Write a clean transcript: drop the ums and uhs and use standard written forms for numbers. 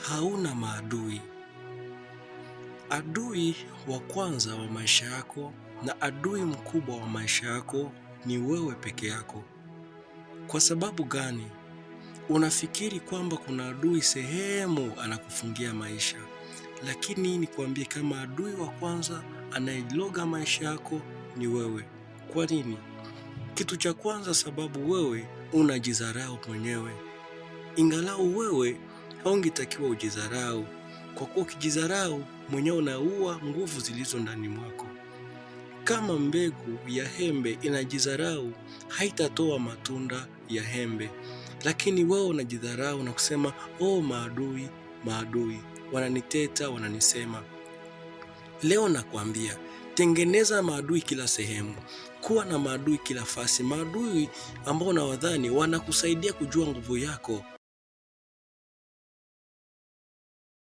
hauna maadui. Adui wa kwanza wa maisha yako na adui mkubwa wa maisha yako ni wewe peke yako. Kwa sababu gani? Unafikiri kwamba kuna adui sehemu anakufungia maisha, lakini nikwambie kama adui wa kwanza anayeloga maisha yako ni wewe. Kwa nini? Kitu cha kwanza, sababu wewe unajidharau mwenyewe. Ingalau wewe haungetakiwa ujidharau, kwa kuwa ukijidharau mwenyewe unaua nguvu zilizo ndani mwako. Kama mbegu ya hembe inajidharau, haitatoa matunda ya hembe. Lakini wewe unajidharau na kusema, maadui wananiteta, wananisema. Leo nakwambia, tengeneza maadui kila sehemu. Kuwa na maadui kila fasi, maadui ambao unawadhani wanakusaidia kujua nguvu yako.